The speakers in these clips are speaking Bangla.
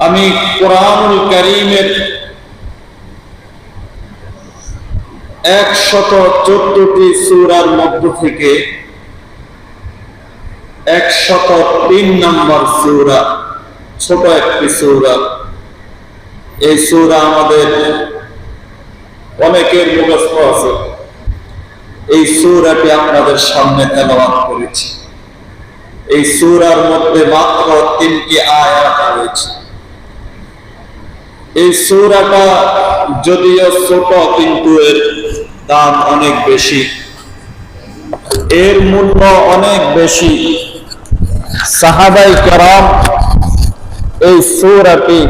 আমি কোরআনুল কারীমের 114টি সূরার মধ্য থেকে 103 নম্বর সূরা, ছোট একটি সূরা। এই সূরা আমাদের অনেকের মুখস্থ আছে। এই সূরাটি আপনাদের সামনে তেলাওয়াত করেছি। এই সূরার মধ্যে মাত্র 3টি আয়াত রয়েছে। এই সূরাটা যদিও ছোট, কিন্তু এর দাম অনেক বেশি, এর মূল্য অনেক বেশি। সাহাবায়ে কেরাম এই সূরাটি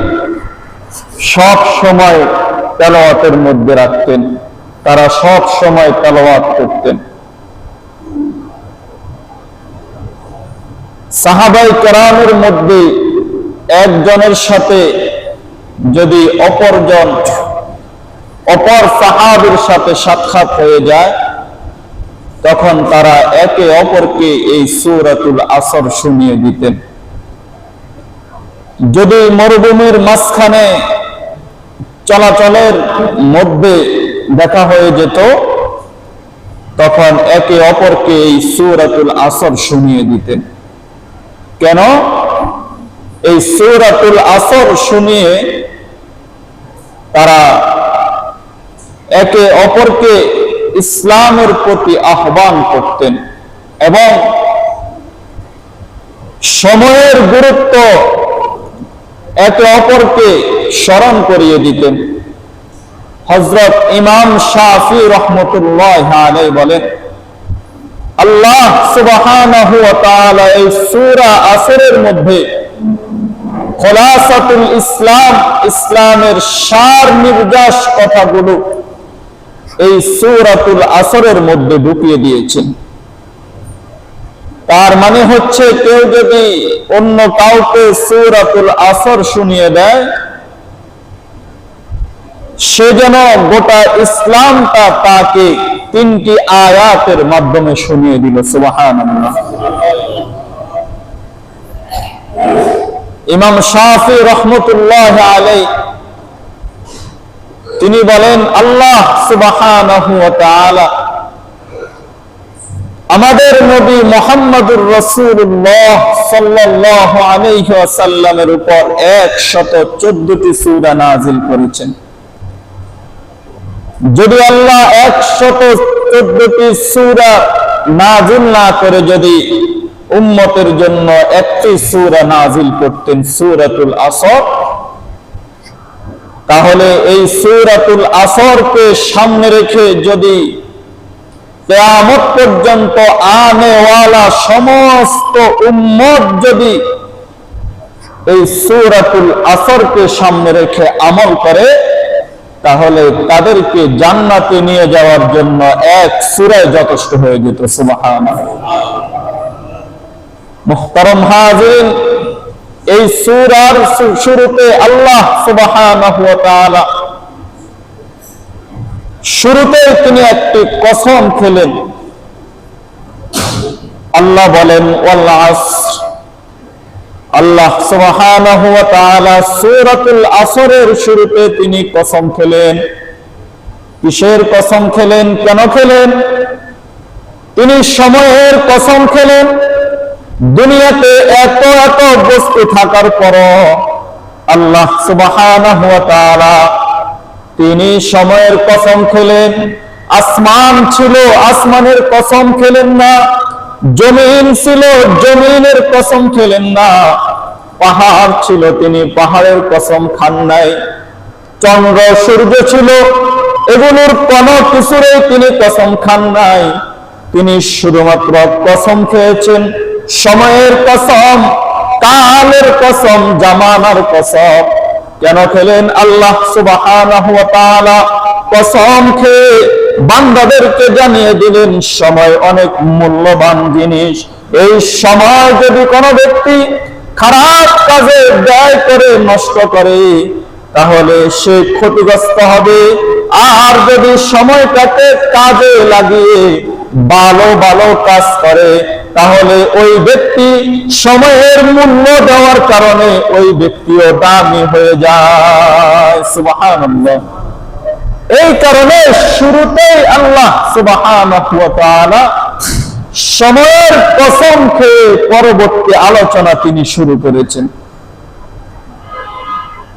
সব সময় তেলাওয়াতের মধ্যে রাখতেন, তারা সব সময় তেলাওয়াত করতেন। সাহাবায়ে কেরামের মধ্যে একজনের সাথে যদি অপর সাহাবীর সাথে সাক্ষাৎ হয়ে যায়, তখন তারা একে অপরকে এই সূরাতুল আসর শুনিয়ে দিতেন। যদি মরুভূমির মাঝখানে চলাচলের মধ্যে দেখা হয়ে যেত, তখন একে অপরকে এই সূরাতুল আসর শুনিয়ে দিতেন। কেন? এই সূরাতুল আসর শুনিয়ে তারা একে অপরকে ইসলামের প্রতি আহ্বান করতেন এবং সময়ের গুরুত্ব একে অপরকে স্মরণ করিয়ে দিতেন। হযরত ইমাম শাফি রাহমাতুল্লাহি আলাইহি বলেন, আল্লাহ সুবহানাহু ওয়া তাআলা এই সূরা আসরের মধ্যে খোলাসাতুল ইসলাম, ইসলামের সার নির্যাস কথাগুলো এই সূরাতুল আসরের মধ্যে ঢুকিয়ে দিয়েছেন। তার মানে হচ্ছে, কেউ যদি অন্য কাউকে সূরাতুল আসর শুনিয়ে দেয়, সে যেন গোটা ইসলামটা তাকে 3টি আয়াতের মাধ্যমে শুনিয়ে দিল। সুবহানাল্লাহ। ইমাম শাফি রাহমাতুল্লাহি আলাইহি তিনি বলেন, আল্লাহ সুবহানাহু ওয়া তাআলা আমাদের নবী মুহাম্মদুর রাসূলুল্লাহ সাল্লাল্লাহু আলাইহি ওয়াসাল্লামের উপর 114টি সূরা নাযিল করেছেন। যদি আল্লাহ 114টি সূরা নাযিল না করে যদি উম্মতের জন্য একটি সূরা নাযিল করতেন, সূরাতুল আসর, তাহলে এই সূরাতুল আসরকে সামনে রেখে যদি কিয়ামত পর্যন্ত আনেওয়ালা সমস্ত উম্মত যদি এই সূরাতুল আসরকে সামনে রেখে আমল করে, তাহলে তাদেরকে জান্নাতে নিয়ে যাওয়ার জন্য এক সূরায় যথেষ্ট হয়ে যেত। সুবহানাল্লাহ। মুহতারাম হাজিরিন, এই সূরার শুরুতে আল্লাহ সুবহানাহু ওয়া তাআলা শুরুতে তিনি একটি কসম খেলেন। আল্লাহ বলেন, ওয়াল আসর। আল্লাহ সুবহানাহু ওয়া তাআলা সূরাতুল আসরের শুরুতে তিনি কসম খেলেন। কিসের কসম খেলেন? কেন খেলেন? তিনি সময়ের কসম খেলেন। দুনিয়াতে এত এত বস্তু থাকার পরও আল্লাহ সুবহানাহু ওয়া তাআলা তিনি সময়ের কসম খেলেন। আসমান ছিল, আসমানের কসম খেলেন না। জমিন ছিল, জমিনের কসম খেলেন না। পাহাড় ছিল, তিনি পাহাড়ের কসম খান নাই। চন্দ্র সূর্য ছিল, এগুলোর কোনো কিছুরই তিনি কসম খান নাই। তিনি শুধুমাত্র কসম খেয়েছেন সময়ের কসম, কালের কসম, জামানার কসম। কেন খেলেন? আল্লাহ সুবহানাহু ওয়া তাআলা কসম খেয়ে বান্দাদেরকে জানিয়ে দিলেন, সময় অনেক মূল্যবান জিনিস। এই সময় যদি কোনো ব্যক্তি খারাপ কাজে ব্যয় করে নষ্ট করে, তাহলে সে ক্ষতিগ্রস্ত হবে। আর যদি সময়টাকে কাজে লাগিয়ে ভালো ভালো কাজ করে, তাহলে ওই ব্যক্তি সময়ের মূল্য দেওয়ার কারণে ওই ব্যক্তিও দামি হয়ে যায়। সুবহানাল্লাহ। এই কারণে শুরুতেই আল্লাহ সুবহানাহু ওয়া তাআলা সময়ের কসম খেয়ে পরবর্তী আলোচনা তিনি শুরু করেছেন।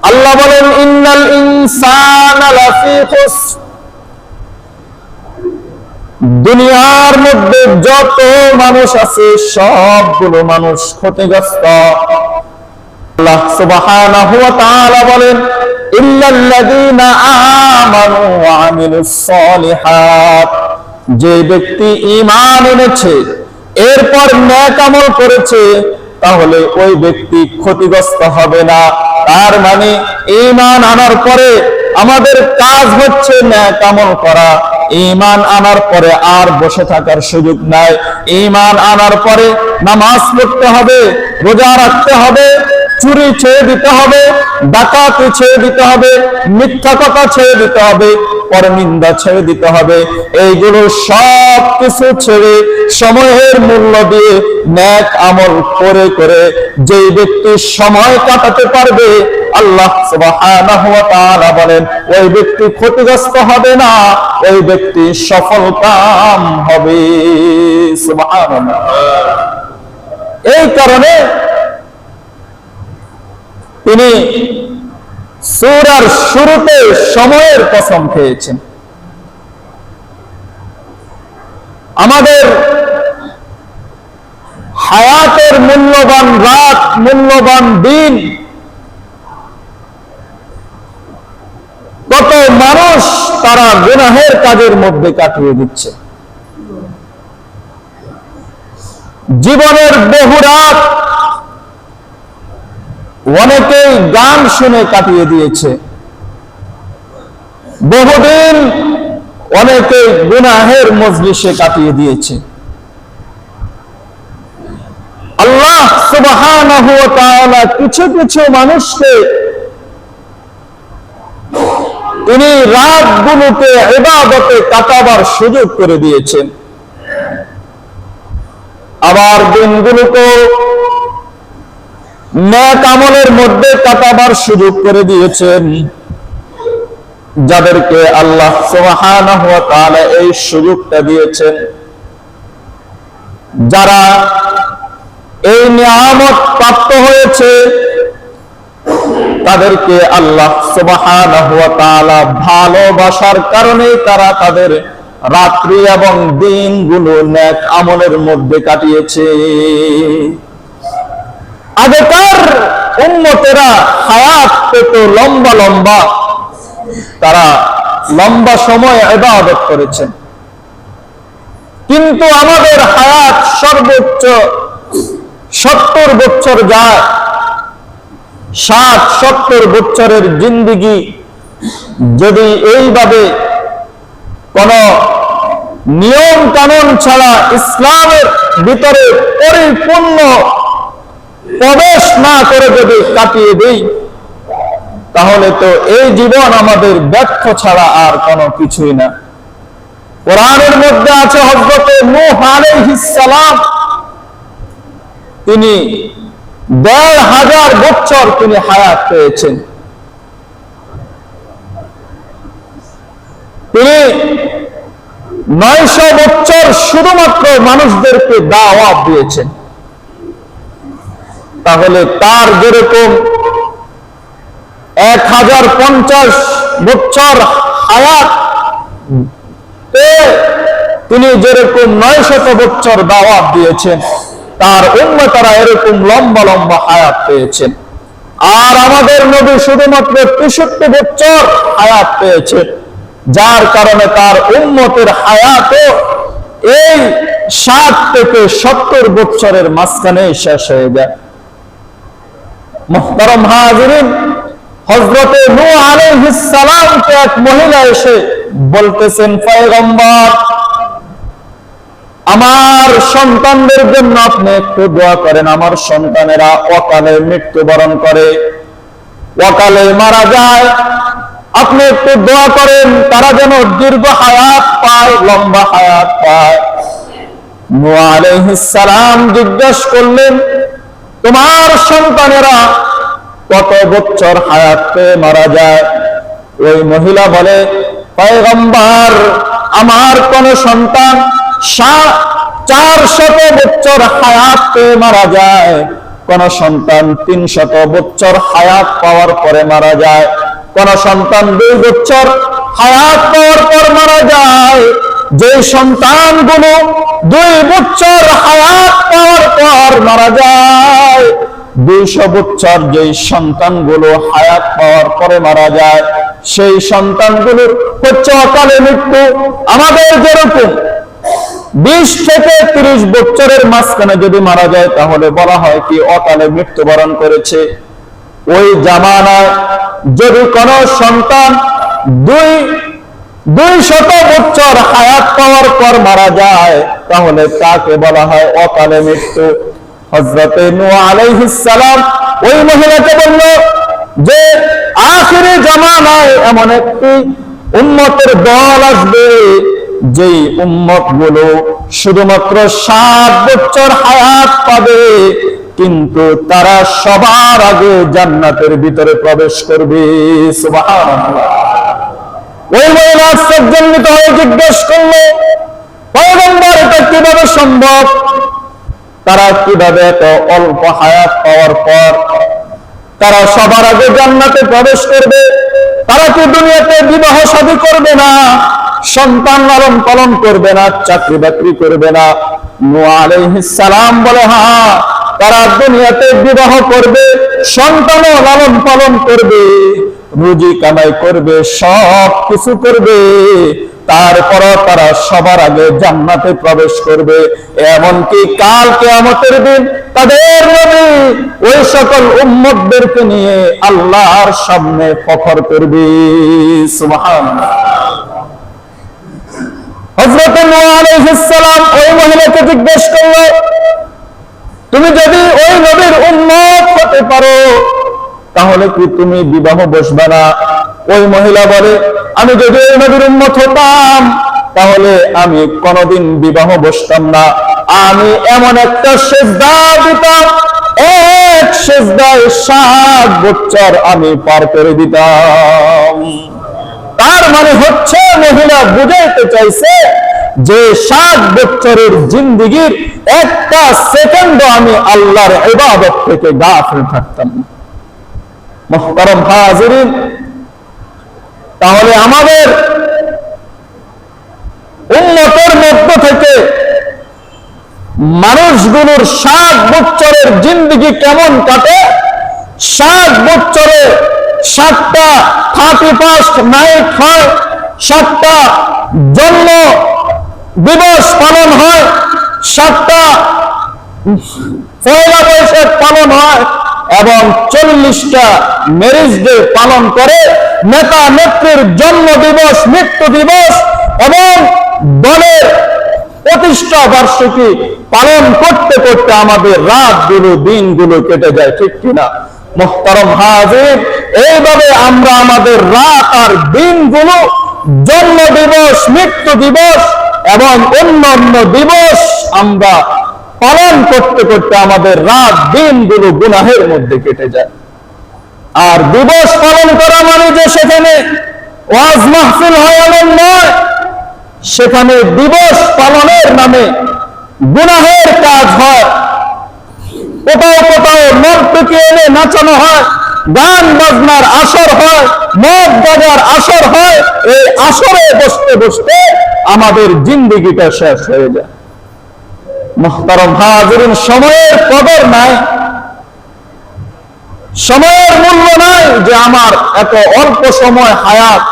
আল্লাহ বলেন, ইন্নাল ইনসানা লাফি খুসর, দুনিয়ার মধ্যে যত মানুষ আছে সবগুলো মানুষ ক্ষতিগ্রস্ত। আল্লাহ সুবহানাহু ওয়া তাআলা বলেন, ইল্লাল্লাযীনা আমানু ওয়া আমিলুস সালিহাত, যে ব্যক্তি ঈমান এনেছে এরপর নেক আমল করেছে তাহলে ওই ব্যক্তি ক্ষতিগ্রস্ত হবে না। তার মানে ঈমান আনার পরে আমাদের কাজ হচ্ছে নেক আমল করা। ঈমান আনার পরে আর বসে থাকার সুযোগ নাই। ঈমান আনার পরে নামাজ পড়তে হবে, রোজা রাখতে হবে, চুরি ছেড়ে দিতে হবে, ডাকাতি ছেড়ে দিতে হবে, মিথ্যা কথা ছেড়ে দিতে হবে, পরনিন্দা ছেড়ে দিতে হবে। এইগুলো সব কিছু ছেড়ে সময়ের মূল্য দিয়ে নেক আমল করে করে যেই ব্যক্তি সময় কাটাতে পারবে, আল্লাহ সুবহানাহু ওয়া তাআলা বলেন ওই ব্যক্তি ক্ষতিগ্রস্ত হবে না, ওই ব্যক্তি সফলকাম হবে। সুবহানাল্লাহ। এই কারণে তিনি সূরার শুরুতে সময়ের কসম খেয়েছেন। আমাদের হায়াতের মূল্যবান রাত, মূল্যবান দিন, কত মানুষ তারা গুনাহের কাজের মধ্যে কাটিয়ে দিচ্ছে। জীবনের বহু রাত অনেকেই গান শুনে কাটিয়ে দিয়েছে, বহুদিন অনেকেই গুনাহের মজলিসে কাটিয়ে দিয়েছে। আল্লাহ সুবহানাহু ওয়া তাআলা কিছু কিছু মানুষকে তিনি রাতগুলোকে ইবাদতে কাটাবার সুযোগ করে দিয়েছেন, আবার দিনগুলোকে নেক আমলের মধ্যে কাটাবার সুযোগ করে দিয়েছেন। যাদেরকে আল্লাহ সুবহানাহু ওয়া তাআলা এই সুযোগটা দিয়েছেন, যারা এই নিয়ামত প্রাপ্ত হয়েছে, তাদেরকে আল্লাহ সুবহানাহু ওয়া তাআলা ভালোবাসার কারণে তারা তাদের রাত্রি এবং দিনগুলো নেক আমলের মধ্যে কাটিয়েছে। আগেকার উম্মতেরা হায়াত পেত লম্বা লম্বা, তারা লম্বা সময় ইবাদত করেছেন, কিন্তু আমাদের হায়াত সর্বোচ্চ 70 বছর যায়। 60-70 বছরের জিন্দেগি যদি এইভাবে কোন নিয়ম কানুন ছাড়া ইসলামের ভিতরে পরিপূর্ণ প্রবেশ না করে যদি কাটিয়ে দেই, তাহলে তো এই জীবন আমাদের ব্যর্থ ছাড়া আর কোনো কিছুই না। কোরআনের মধ্যে আছে হযরত নূহ আলাইহিস সালাম, তিনি ১৫০০ বছর তিনি হায়াত পেয়েছেন। তিনি ৯০০ বছর শুধুমাত্র মানুষদেরকে দাওয়াত দিয়েছেন। তাহলে তার যেরকম ১০৫০ বছর হায়াত, তিনি যেরকম ৯০০ বছর দাওয়াত দিয়েছেন, তার উম্মতরা এরকম লম্বা লম্বা হায়াত পেয়েছেন। আর আমাদের নবী শুধুমাত্র ৬৩ বছর হায়াত পেয়েছেন, যার কারণে তার উম্মতের হায়াতও এই ৬০ থেকে ৭০ বছরের মাঝখানে শেষ হয়ে যায়। মুহতারাম হাজিরিন, হযরত নূহ আলাইহিস সালামকে এক মহিলা এসে বলতেছেন, পয়গম্বর, আমার সন্তানদের জন্য আপনি একটু দোয়া করেন। আমার সন্তানেরা অকালে মৃত্যুবরণ করে, অকালে মারা যায়। আপনি একটু দোয়া করেন তারা যেন দীর্ঘ হায়াত পায়, লম্বা হায়াত পায়। নূহ আলাইহিস সালাম জিজ্ঞাসা করলেন, তোমার সন্তানেরা কত বছর হায়াত পেয়ে মারা যায়? ওই মহিলা বলে, পয়গম্বর, আমার কোন সন্তান 400 বছর হায়াত পেয়ে মারা যায়, কোন সন্তান 300 বছর হায়াত পাওয়ার পরে মারা যায়, কোন সন্তান 2 বছর হায়াত পাওয়ার পর মারা যায়। যে সন্তানগুলো 2 বছর হায়াত পাওয়ার পর মারা যায়, 200 বছর যে সন্তানগুলো হায়াত পাওয়ার পরে মারা যায়, সেই সন্তানগুলোর হচ্ছে অকালে মৃত্যু। আমাদের যেরকম 20 থেকে 30 বছরের মাঝখানে যদি মারা যায়, তাহলে বলা হয় কি অকালে মৃত্যুবরণ করেছে। ওই জামানায় যদি কোন সন্তান 200 বছর হায়াত পাওয়ার পর মারা যায়, তাহলে তাকে বলা হয় অকালে মৃত্যু। হযরতে নূহ আলাইহিস সালাম ওই মহিলাকে বলল যে আখিরি জামানায় এমন একটি উম্মতের দল আসবে, যেই উম্মত গুলো শুধুমাত্র 7 বছর হায়াত পাবে, কিন্তু তারা সবার আগে জান্নাতের ভিতরে প্রবেশ করবে। সুবহানাল্লাহ। ওই মহিলা আশ্চর্যান্বিত হয়ে জিজ্ঞেস করলো, পয়গম্বর, এটা কিভাবে সম্ভব? তারা কিভাবে এত অল্প হায়াত পাওয়ার পর তারা সবার আগে জান্নাতে প্রবেশ করবে? তারা কি দুনিয়াতে বিবাহ শাদী করবে না, সন্তান লালন পালন করবে না, চাকরি বাকরি করবে না? নূহ আলাইহিস সালাম বলে, হ্যাঁ, তারা দুনিয়াতে বিবাহ করবে, সন্তানও লালন পালন করবে, রুজি কামাই করবে, সব কিছু করবে, তারপরও তারা সবার আগে জান্নাতে প্রবেশ করবে। এমনকি কাল কিয়ামতের দিন তাদের নবী ওই সকল উম্মতদেরকে নিয়ে আল্লাহর সামনে ফখর করবে। সুবহানাল্লাহ। হযরত নূহ আলাইহিস সালাম ওই মহিলাকে জিজ্ঞেস করলো, তুমি যদি ওই নবীর উম্মত হতে পারো, তাহলে কি তুমি বিবাহ বসবে না? ওই মহিলা বলে, আমি যদি ওই নবীর উম্মত হতাম, তাহলে আমি কোনদিন বিবাহ বসতাম না। আমি এমন একটা সিজদা দিতাম, এক সিজদায় 7 বছর আমি পার করে দিতাম। তার মানে হচ্ছে মহিলা বুঝাইতে চাইছে যে 7 বছরের জিন্দেগির একটা সেকেন্ডও আমি আল্লাহর ইবাদত থেকে গাফিল থাকতাম না। মুহতারাম হাজিরিন, তাহলে আমাদের উম্মতের মধ্য থেকে মানুষগুলোর 7 বছরের জিন্দেগি কেমন কাটে? 7 বছরে 7টা 31st নাইট হয়, 7টা জন্ম দিবস পালন হয়, 7টা পয়লা বৈশাখ পালন হয়, এবং 40টা ম্যারেজ ডে পালন করে, নেতা নেত্রীর জন্ম দিবস, মৃত্যু দিবস এবং দলের প্রতিষ্ঠা বার্ষিকী পালন করতে করতে আমাদের রাতগুলো, দিনগুলো কেটে যায়, ঠিক কিনা? মুহতারাম হাজির, এইভাবে আমরা আমাদের রাত আর দিনগুলো, জন্ম দিবস, মৃত্যু দিবস এবং অন্যান্য দিবস আমরা পালন করতে করতে আমাদের রাত দিনগুলো গুনাহের মধ্যে কেটে যায়। আর দিবস পালন করা মানে যে সেখানে ওয়াজ মাহফিল হয় এমন নয়, সেখানে দিবস পালনের নামে গুনাহের কাজ হয়। কোথাও কোথাও নর্তকী এনে নাচানো হয়, গান বাজনার আসর হয়, মদ গাঁজার আসর হয়। এই আসরে বসতে বসতে আমাদের জিন্দেগিটা শেষ হয়ে যায়। মুহতারাম হাজিরিন, সময়ের কদর নাই, সময়ের মূল্য নাই যে আমার এত অল্প সময় হায়াত,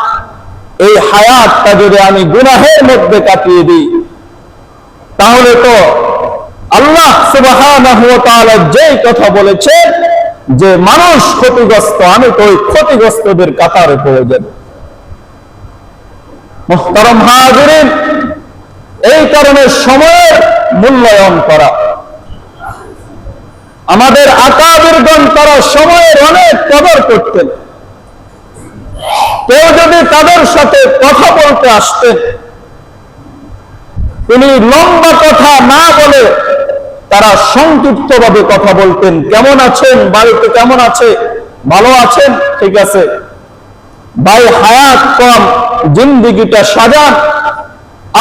এই হায়াতটা যদি আমি গুনাহের মধ্যে কাটিয়ে দিই, তাহলে তো আল্লাহ সুবহানাহু ওয়া তাআলা যেই কথা বলেছে যে মানুষ ক্ষতিগ্রস্ত, আমি তো ওই ক্ষতিগ্রস্তদের কাতারে পড়ে যাব। মুহতারাম হাজিরিন, এই কারণে সময়ের মূল্যায়ন করা, আমাদের আকাবিরগণ তারা সময়ের অনেক কদর করতেন। কেউ যদি তাদের সাথে কথা বলতে আসতেন, তিনি লম্বা কথা না বলে তারা সংক্ষিপ্ত ভাবে কথা বলতেন। কেমন আছেন, বাড়িতে কেমন আছে, ভালো আছেন, ঠিক আছে ভাই, হায়াত কম, জিন্দেগিটা সাজান,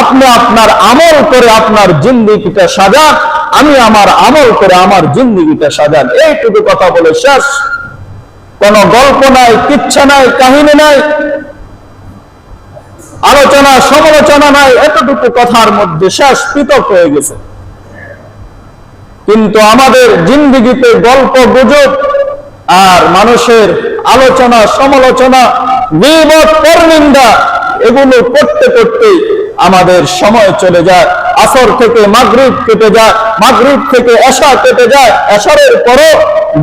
আপনি আপনার আমল করে আপনার জিন্দেগিটা সাজান, আমি আমার আমল করে আমার জিন্দেগিটা সাজান, এইটুকু কথা বলে শেষ। কোন গল্প নাই, কিচ্ছা নাই, কাহিনী নাই, আলোচনা সমালোচনা নাই, এতটুকু কথার মধ্যে শেষ, পৃথক হয়ে গেছে। কিন্তু আমাদের জিন্দেগিতে গল্প গুজব আর মানুষের আলোচনা সমালোচনা, গীবত পরনিন্দা, এগুলো করতে করতে আমাদের সময় চলে যায়। আসর থেকে মাগরিব কেটে যায়, মাগরিব থেকে এশা কেটে যায়, এশারের পরও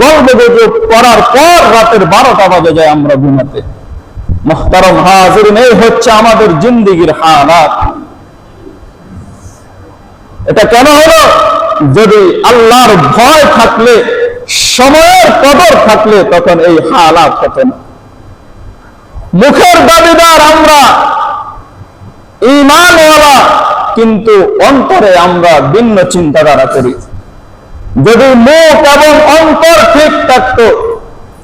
গল্প গুজব করার পর রাতের 12টা বাজে যায় আমরা ঘুমাতে। মুহতারাম হাজিরিন, এই হচ্ছে আমাদের জিন্দেগির হালাত। এটা কেন হলো? যদি আল্লাহর ভয় থাকলে, সময়ের কদর থাকলে, তখন এই হালাত হতো না। মুখের দাবিদার আমরা, ঈমানওয়ালা, কিন্তু অন্তরে আমরা ভিন্ন চিন্তাধারা করি। যদি মুখ এবং অন্তর ঠিক থাকতো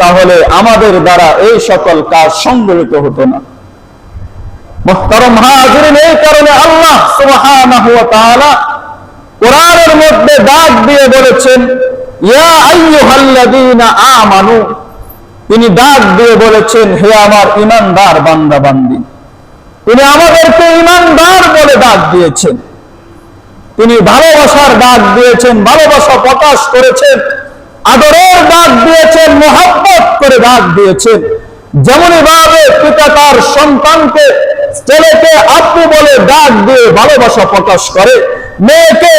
তাহলে আমাদের দ্বারা এই সকল কাজ সংগঠিত হতো না। মুহতারাম হাজিরিন, এই কারণে আল্লাহ সুবহানাহু ওয়া তাআলা কোরআনের মধ্যে ডাক দিয়ে বলেছেন, ইয়া আইয়ুহাল্লাযীনা আমানু, তিনি ডাক দিয়ে বলেছেন, হে আমার ঈমানদার বান্দা বান্দি। তিনি আমাদেরকে ঈমানদার বলে ডাক দিয়েছেন, তিনি ভালোবাসার ডাক দিয়েছেন, ভালোবাসা প্রকাশ করেছেন, আদরের ডাক দিয়েছেন, মোহাব্বত করে ডাক দিয়েছেন। যেমনই ভাবে পিতা তার সন্তানকে, ছেলেকে আপু বলে ডাক দিয়ে ভালোবাসা প্রকাশ করে, মেয়েকে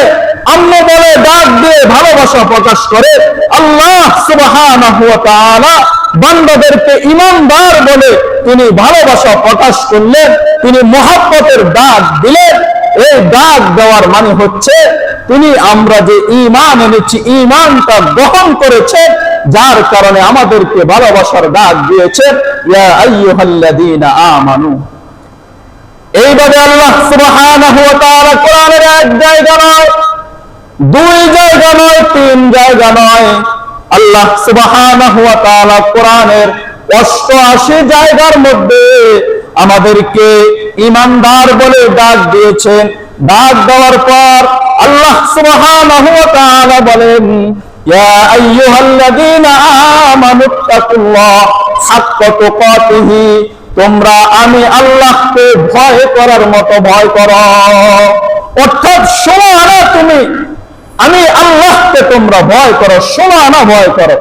আম্মু বলে ডাক দিয়ে ভালোবাসা প্রকাশ করে, আল্লাহ সুবহানাহু ওয়া তাআলা বান্দাদেরকে ঈমানদার বলে তিনি ভালোবাসা প্রকাশ করলেন, তিনি মোহাব্বতের ডাক দিলেন। এই ডাক দেওয়ার মানে হচ্ছে তিনি আমরা যে ঈমান এনেছি, ঈমানটা গ্রহণ করেছেন, যার কারণে আমাদেরকে ভালোবাসার ডাক দিয়েছেন, ইয়া আইয়ুহাল্লাযীনা আমানু। এইভাবে আল্লাহ সুবহানাহু ওয়া তাআলা কোরআনের এক জায়গা নয়, দুই জায়গা নয়, তিন জায়গা নয়, আল্লাহ সুবহানাহু ওয়া তাআলা কোরআনের 88 জায়গার মধ্যে আমাদেরকে ঈমানদার বলে ডাক দিয়েছেন। ডাক দেওয়ার পর আল্লাহ সুবহানাহু ওয়া তাআলা বলেন, ইয়া আইয়ুহাল্লাযীনা আমানুত্তাকুল্লাহ হাক্কা তুকাতিহি, তোমরা আমি আল্লাহকে ভয় করার মতো ভয় করো। অর্থাৎ শোনো না, তুমি আমি আল্লাহকে তোমরা ভয় করো, শোনো না ভয় করো।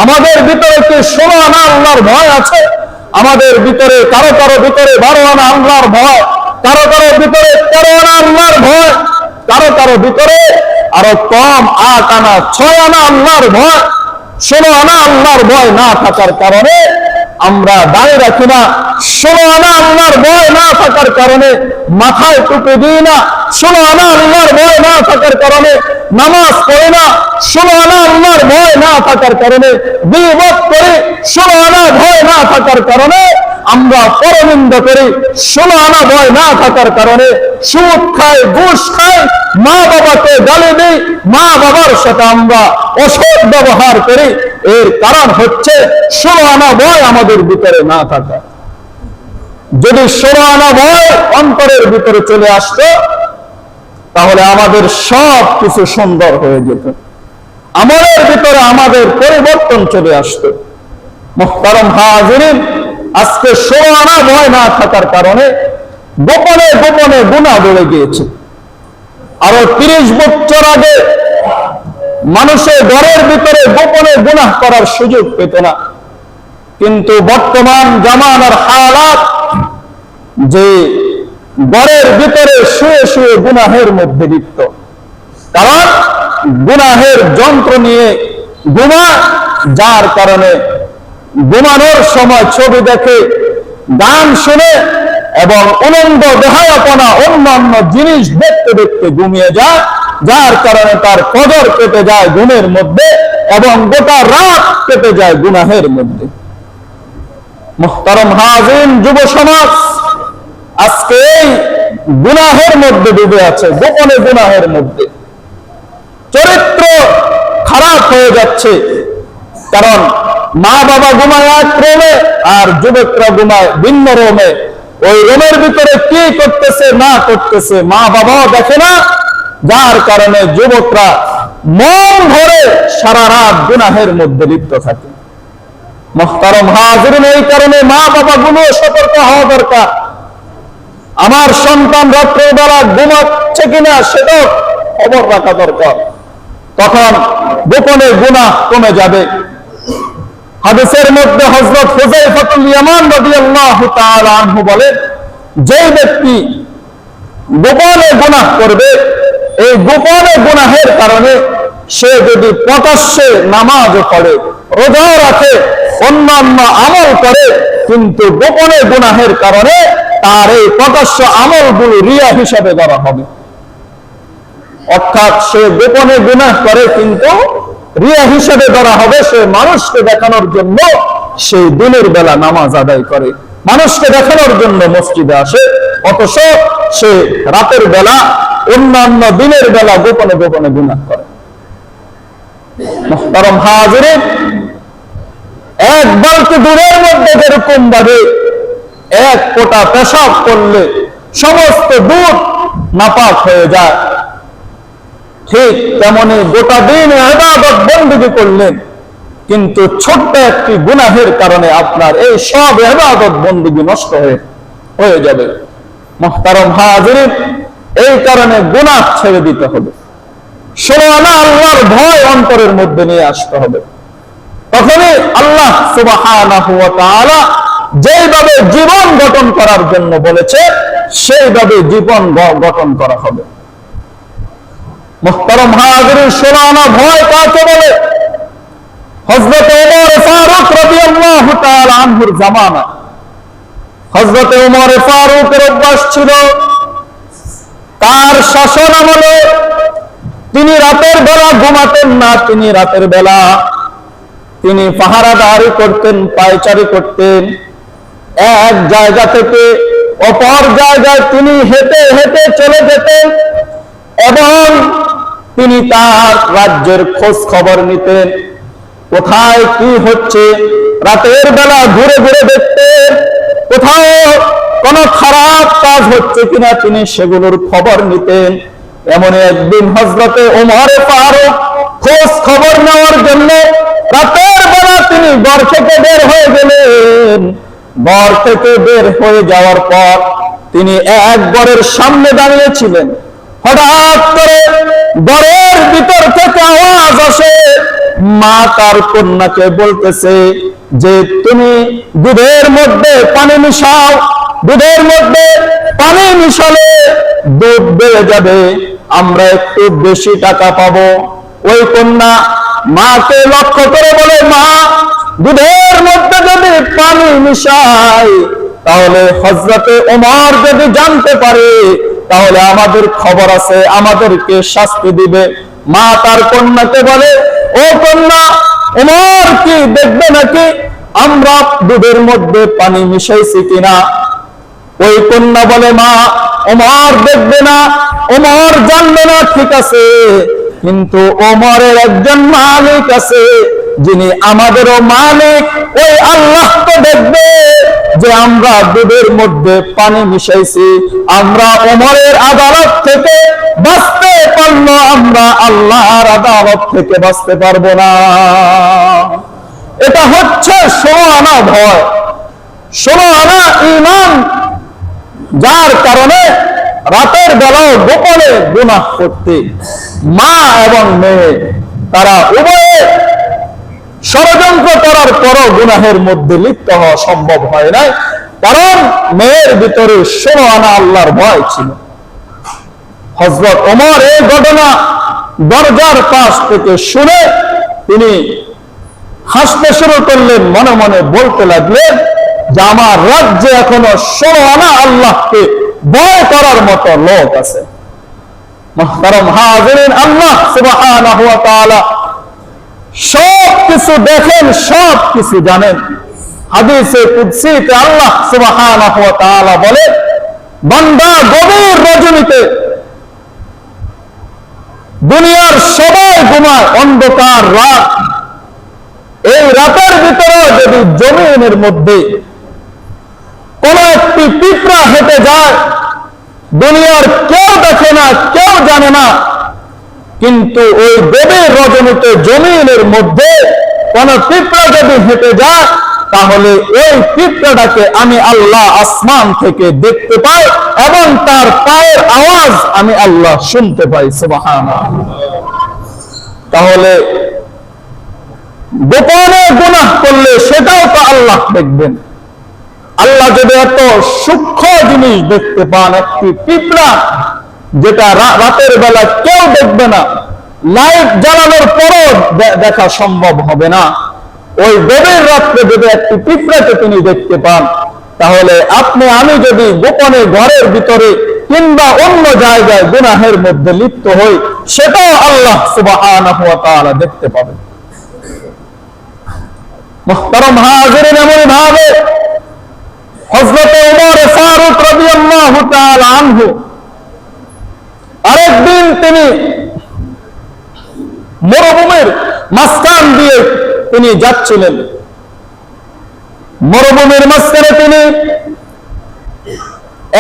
আমাদের ভিতরে কি শোনো না আল্লাহর ভয় আছে? আমাদের ভিতরে কারো কারো ভিতরে 12 আনা আল্লাহর ভয়, কারো কারো ভিতরে 13 আনা আল্লাহর ভয়, কারো কারো ভিতরে আরো কম 8 আনা 6 আনা আল্লাহর ভয়। 16 আনা আল্লাহর ভয় না থাকার কারণে আমরা দাঁড়িয়ে রাখি না, 16 আনা আল্লাহর ভয় না থাকার কারণে মাথায় টুপি দিই না, 16 আনা আল্লাহর ভয় না থাকার কারণে নামাজ পড়ি না, 16 আনা আল্লাহর ভয় না থাকার কারণে গীবত করি, 16 আনা ভয় না থাকার কারণে আমরা পরনিন্দা করি, 16 আনা ভয় না থাকার কারণে সুদ খাই, ঘুষ খাই, মা বাবাকে গালি দিই, মা বাবার সাথে আমরা অসৎ ব্যবহার করি। এর কারণ হচ্ছে 16 আনা ভয় আমাদের ভিতরে না থাকা। যদি 16 আনা ভয় অন্তরের ভিতরে চলে আসতো তাহলে আমাদের সব কিছু সুন্দর হয়ে যেত, আমলের ভিতরে আমাদের পরিবর্তন চলে আসতো। মুহতারাম হাজিরিন, আজকে 16 আনা ভয় না থাকার কারণে গোপনে গোপনে গুনাহ বেড়ে গিয়েছে। আরো 30 বছর আগে মানুষের ঘরের ভিতরে গোপনে গুনাহ করার সুযোগ পেত না, কিন্তু বর্তমান জামানার হালাত যে ঘরের ভিতরে শুয়ে শুয়ে গুনাহের মধ্যে লিপ্ত। কারণ গুনাহের যন্ত্র নিয়ে ঘুমায়, যার কারণে ঘুমানোর সময় ছবি দেখে, গান শুনে এবং উলঙ্গ দেহায়াপনা অন্যান্য জিনিস দেখতে দেখতে ঘুমিয়ে যায়, যার কারণে তার কদর কেটে যায় গুণের মধ্যে এবং গোটা রাত কেটে যায় গুনাহের মধ্যে। মুহতারাম হাজিরিন, যুব সমাজ আজকে এই গুনাহের মধ্যে ডুবে আছে, গোপনে গুনাহের মধ্যে। চরিত্র খারাপ হয়ে যাচ্ছে, কারণ মা বাবা ঘুমায় এক রুমে আর যুবকরা ঘুমায় ভিন্ন রুমে। ওই রুমের ভিতরে কি করতেছে না করতেছে মা বাবাও দেখে না, যার কারণে যুবকরা মন ভরে সারা রাত গুনাহের মধ্যে লিপ্ত থাকে। মুহতারাম হাজিরিন, এই কারণে মা বাবা গুলো সতর্ক হওয়া দরকার। আমার সন্তান রাত্রের বেলা ঘুমাচ্ছে কিনা সেটাও খবর রাখা দরকার, তখন গোপনে গুনাহ কমে যাবে। হাদিসের মধ্যে হযরত হুযায়ফাতুল ইয়ামান রাদিয়াল্লাহু তাআলা আনহু বলেন, যে ব্যক্তি গোপনে গুনাহ করবে, এই গোপনে গুনাহের কারণে সে যদি প্রকাশ্যে নামাজ পড়ে, রোজা রাখে, অন্যান্য আমল করে, কিন্তু গোপনে গুনাহের কারণে তার এই প্রকাশ্য আমলগুলো রিয়া হিসাবে ধরা হবে। অর্থাৎ সে গোপনে গুনাহ করে কিন্তু রিয়া হিসাবে ধরা হবে। সে মানুষকে দেখানোর জন্য সেই দিনের বেলা নামাজ আদায় করে, মানুষকে দেখানোর জন্য মসজিদে আসে, অথচ সে রাতের বেলা অন্যান্য দিনের বেলা গোপনে গোপনে গুনাহ করে। মুহতারাম হাজিরিন, এক বালতি দুধের মধ্যে যেরকম ভাবে এক ফোঁটা পেশাব করলে সমস্ত দুধ নাপাক হয়ে যায়, ঠিক তেমনি গোটা দিন ইবাদত বندگی করলেন, কিন্তু ছোট্ট একটি গুনাহের কারণে আপনার এই সব ইবাদত বندگی নষ্ট হয়ে যাবে। মুহতারাম হাজিরিন, এই কারণে গুনাহ ছেড়ে দিতে হবে। 16 আনা আল্লাহর ভয় অন্তরের মধ্যে নিয়ে আসতে হবে। তখনই আল্লাহ সুবহানাহু ওয়া তাআলা যেভাবে জীবন গঠন করার জন্য বলেছে সেইভাবে জীবন গঠন করা হবে। মুহতারাম হাজিরিন, 16 আনা ভয় কাকে বলে? হযরত ওমর ফারুক রাদিয়াল্লাহু তাআলা আনহুর জামানা। হযরত ওমর ফারুকের অভ্যাস ছিল, তার শাসন আমলে তিনি রাতের বেলা ঘুমাতেন না, তিনি রাতের বেলা তিনি পাহারাদারি করতেন, পায়চারি করতেন। এক জায়গা থেকে অপর জায়গায় তিনি হেঁটে হেঁটে চলে যেতেন এবং তিনি তার রাজ্যের খোঁজ খবর নিতেন, কোথায় কি হচ্ছে। রাতের বেলা ঘুরে ঘুরে দেখতেন, কোথাও কোনো খারাপ কাজ হচ্ছে কিনা তিনি সেগুলোর খবর নিতেন। এমন একদিন হযরতে ওমর ফারুক খোঁজ খবর নেওয়ার জন্য রাতের বেলা তিনি ঘর থেকে বের হয়ে গেলেন। ঘর থেকে বের হয়ে যাওয়ার পর তিনি এক ঘরের সামনে দাঁড়িয়েছিলেন। হঠাৎ করে ঘরের ভিতর থেকে আওয়াজ আসে, মা তার কন্যাকে বলতেছে যে তুমি দুধের মধ্যে পানি মিশাও, দুধের মধ্যে পানি মিশালে দুধ বেড়ে যাবে, আমরা একটু বেশি টাকা পাবো। ওই কন্যা মাকে লক্ষ্য করে বলে, মা দুধের মধ্যে যদি পানি মিশাই তাহলে হযরতে ওমর যদি জানতে পারে তাহলে আমাদের খবর আছে, আমাদেরকে শাস্তি দিবে। মা তার কন্যাকে বলে, ও কন্যা, ওমর কি দেখবে নাকি আমরা দুধের মধ্যে পানি মিশাইছি কিনা? ওই কন্যা বলে, মা ওমর দেখবে না, ওমর জানবে না, ঠিক আছে, কিন্তু ওমরের একজন মালিক আছে যিনি আমাদেরও মালিক, ওই আল্লাহ তো দেখবে যে আমরা দুধের মধ্যে পানি মিশাইছি। আমরা ওমরের আদালত থেকে বাঁচতে পারলো, আমরা আল্লাহর আদালত থেকে বাঁচতে পারবো না। এটা হচ্ছে 16 আনা ভয়, 16 আনা ঈমান, যার কারণে রাতের বেলাও গোপনে গুনাহ করতে মা এবং মেয়ে তারা উভয়ে ষড়যন্ত্র করার পরও গুনাহের মধ্যে লিপ্ত হওয়া সম্ভব হয় নাই, কারণ মেয়ের ভিতরে 16 আনা আল্লাহর ভয় ছিল। হযরত ওমর এই ঘটনা দরজার পাশ থেকে শুনে তিনি হাসতে শুরু করলেন, মনে মনে বলতে লাগলেন যে আমার রাজ্যে এখনো 16 আনা আল্লাহকে ভয় করার মতো লোক আছে। মুহতারাম হাজিরিন, আল্লাহ সুবহানাহু ওয়া তাআলা সব কিছু দেখেন, সব কিছু জানেন। হাদিসে কুদসিতে আল্লাহ সুবহানাহু ওয়া তাআলা বলে, বান্দা গভীর রজনীতে, দুনিয়ার সবাই ঘুমায়, অন্ধকার রাত, এই রাতের ভিতরে যদি জমিনের মধ্যে কোন একটি পিঁপড়া হেঁটে যায়, দুনিয়ার কেউ দেখে না, কেউ জানে না, কিন্তু ওই গভীর রজনীতে জমিনের মধ্যে কোন পিঁপড়া যদি হেঁটে যায়, তাহলে ওই পিঁপড়াটাকে আমি আল্লাহ আসমান থেকে দেখতে পাই এবং তার পায়ের আওয়াজ আমি আল্লাহ শুনতে পাই। সুবহানাল্লাহ। তাহলে গোপনে গুনাহ করলে সেটাও তো আল্লাহ দেখবেন। আল্লাহ যদি এত সূক্ষ্ম জিনিস দেখতে পান, একটি পিঁপড়া যেটা রাতের বেলা কেউ দেখবে না, লাইট জ্বালানোর পরও দেখা সম্ভব হবে না, ওই গভীর রাত্রে যদি একটি পিঁপড়াকে তিনি দেখতে পান, তাহলে আপনি আমি যদি গোপনে ঘরের ভিতরে কিংবা অন্য জায়গায় গুনাহের মধ্যে লিপ্ত হই, সেটাও আল্লাহ সুবহানাহু ওয়া তাআলা দেখতে পাবেন। মুহতারাম হাজিরিন, এমন ভাবে হযরত ওমর ফারুক রাদিয়াল্লাহু তাআলা আনহু আরেকদিন তিনি মরুভূমির মাঝখান দিয়ে তিনি যাচ্ছিলেন। মরুভূমির মাঝখানে তিনি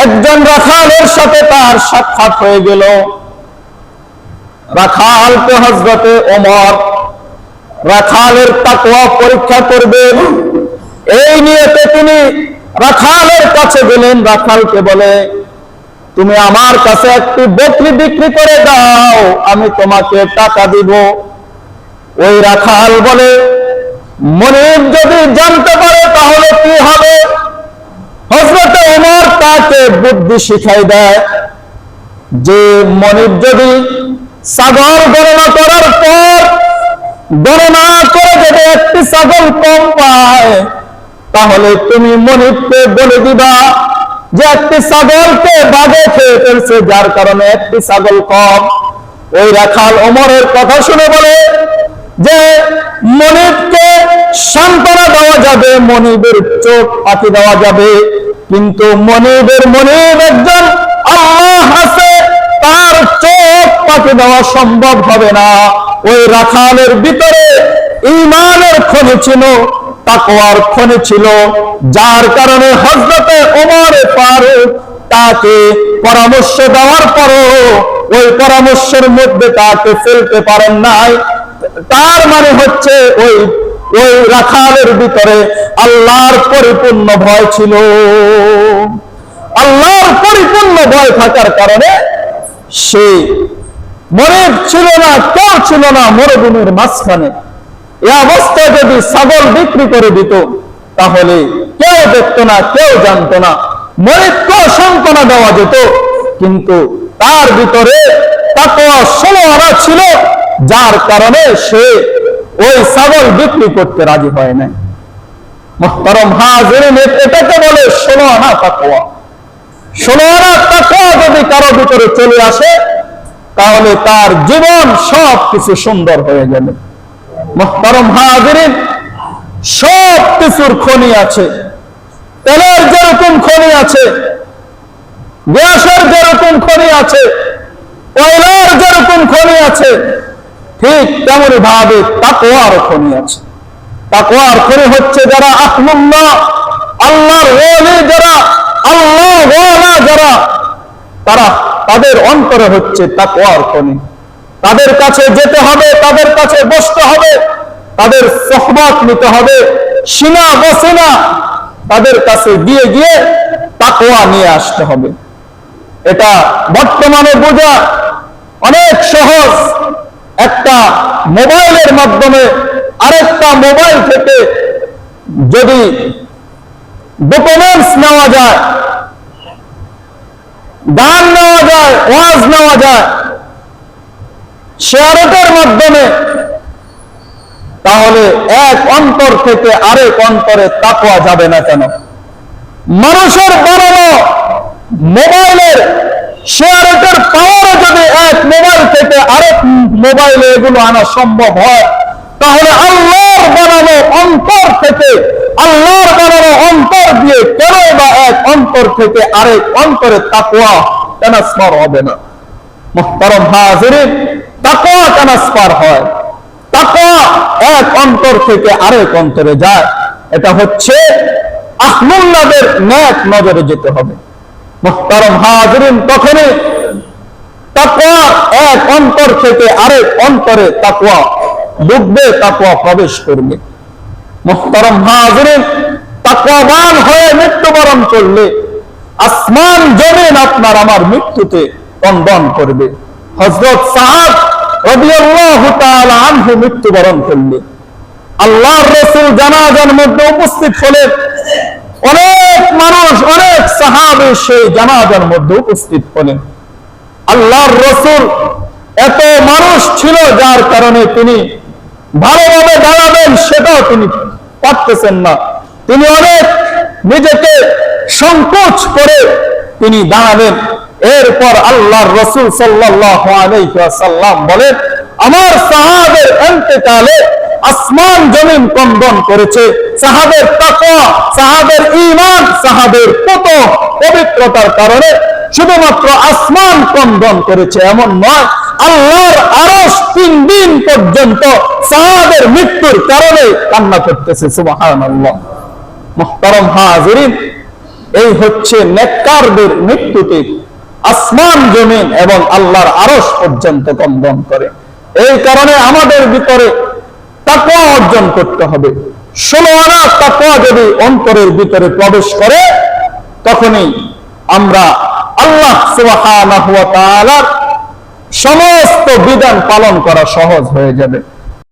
একজন রাখালের সাথে তার সাক্ষাৎ হয়ে গেল। রাখালকে হযরতে ওমর রাখালের তাকওয়া পরীক্ষা করবেন, এই নিয়তে তিনি রাখালের কাছে গেলেন। রাখালকে বলে, তুমি আমার কাছে একটি বকরি বিক্রি করে দাও, আমি তোমাকে টাকা দিব। ওই রাখাল বলে, মনিব যদি জানতে পারে তাহলে কি হবে? হযরত ওমর তাকে বুদ্ধি শিখাই দেয় যে মনিব যদি ছাগল গণনা করার পর গণনা করে যদি একটি ছাগল কম পায়, তাহলে তুমি মনিবকে বলে দিবা যে একটি ছাগলকে বাঘে খেয়ে ফেলছে, যার কারণে একটি ছাগল কম। ওই রাখাল ওমরের কথা শুনে বলে যে মনিবকে সান্ত্বনা দেওয়া যাবে, মনিবের চোখ পাতি দেওয়া যাবে, কিন্তু মনিবের মনিব একজন আল্লাহ আছে, তার চোখ পাতি দেওয়া সম্ভব হবে না। ওই রাখালের ভিতরে ঈমানের খনি ছিল, তাকওয়ার খনি ছিল, যার কারণে হযরতে ওমর ফারুক তাকে পরামর্শ দেওয়ার পরও ওই পরামর্শের মধ্যে তাকে ফেলতে পারেন নাই। তার মানে হচ্ছে ওই রাখালের ভিতরে আল্লাহর পরিপূর্ণ ভয় ছিল। আল্লাহর পরিপূর্ণ ভয় থাকার কারণে সে মনিব ছিল না, কেউ ছিল না মরুভূমির মাঝখানে। এই অবস্থায় যদি ছাগল বিক্রি করে দিত, তাহলে কেউ দেখতো না, কেউ জানতো না, মনিবকেও সান্ত্বনা দেওয়া যেত, কিন্তু তার ভিতরে তাকওয়া 16 আনা ছিল, যার কারণে সে ওই ছাগল বিক্রি করতে রাজি হয় নাই। মুহতারাম হাজিরিন, এটাকে বলে 16 আনা তাকওয়া। 16 আনা তাকওয়া যদি কারো ভিতরে চলে আসে, তাহলে তার জীবন সব কিছু সুন্দর হয়ে যাবে। মুহতারাম হাজিরিন, সব কিছুর খনি আছে। তেলের যেরকম খনি আছে, গ্যাসের যেরকম খনি আছে, কয়লার যেরকম খনি আছে, ঠিক তেমনি ভাবে তাকওয়ার খনি আছে। তাকওয়ার খনি হচ্ছে যারা আহলুল্লাহ, আল্লাহর ওলি, যারা আল্লাহ ওয়ালা, যারা তারা তাদের অন্তরে হচ্ছে তাকওয়ার খনি। তাদের কাছে যেতে হবে, তাদের কাছে বসতে হবে, তাদের সোহবত নিতে হবে, সিনা বসিনা তাদের কাছে গিয়ে গিয়ে তাকওয়া নিয়ে আসতে হবে। এটা বর্তমানে বোঝা অনেক সহজ। একটা মোবাইলের মাধ্যমে আরেকটা মোবাইল থেকে যদি ডকুমেন্টস নেওয়া যায়, গান নেওয়া যায়, ওয়াজ নেওয়া যায় শেয়ারেটের মাধ্যমে, তাহলে এক অন্তর থেকে আরেক অন্তরে তাকওয়া যাবে না কেন? মানুষের বানানো মোবাইলের শেয়ারেটের পাওয়ারে যদি এক মোবাইল থেকে আরেক মোবাইলে এগুলো আনা সম্ভব হয়, তাহলে আল্লাহর বানানো অন্তর থেকে, আল্লাহর বানানো অন্তর দিয়ে কেন বা এক অন্তর অন্তর থেকে আরেক অন্তরে তাকওয়া ট্রান্সফার হবে না। মুহতারাম হাজিরিন, তাকওয়া ট্রান্সফার হয়, তাকওয়া এক অন্তর থেকে আরেক অন্তরে যায়। এটা হচ্ছে আহলুল্লাহদের নেক নজরে যেতে হবে। মুহতারাম হাজিরিন, তখনই তাকওয়া এক অন্তর থেকে আরেক অন্তরে তাকওয়া ঢুকবে, তাকওয়া প্রবেশ করবে। মুহতারাম হাজিরিন, তাকওয়াবান হয়ে মৃত্যুবরণ করলে আসমান জমিন আপনার আমার মৃত্যুতে ক্রন্দন করবে। হযরত সাআদ রাদিয়াল্লাহু তাআলা আনহু মৃত্যুবরণ করলেন। আল্লাহর রাসূল জানাজার মধ্যে উপস্থিত হলেন। অনেক মানুষ, অনেক সাহাবী সেই জানাজার মধ্যে উপস্থিত হলেন। আল্লাহর রাসূল, এত মানুষ ছিল যার কারণে তিনি ভালোভাবে দাঁড়াবেন সেটাও তিনি পারতেছেন না। তিনি অনেক নিজেকে সংকোচ করে তিনি দাঁড়ালেন। এরপর আল্লাহর রাসূল সাল্লাল্লাহু আলাইহি ওয়াসাল্লাম বলেন, আমার সাহাবের ইন্তেকালে আসমান জমিন ক্রন্দন করেছে। সাহাবের তাকওয়া, সাহাবের ঈমান, সাহাবের কত পবিত্রতার কারণে শুধুমাত্র আসমান ক্রন্দন করেছে এমন নয়, আল্লাহর আরশ 3 দিন পর্যন্ত সাহাবের মৃত্যুর কারণে কান্না করতেছে। সুবহানাল্লাহ। মুহতারাম হাজিরিন, এই হচ্ছে নেককারদের মৃত্যুতে আসমান জমিন এবং আল্লাহর আরশ পর্যন্ত ক্রন্দন করে। এই কারণে আমাদের ভিতরে তাকওয়া অর্জন করতে হবে। 16 আনা তাকওয়া যদি অন্তরের ভিতরে প্রবেশ করে, তখনই আমরা আল্লাহ সুবহানাহু ওয়া তাআলার সমস্ত বিধান পালন করা সহজ হয়ে যাবে।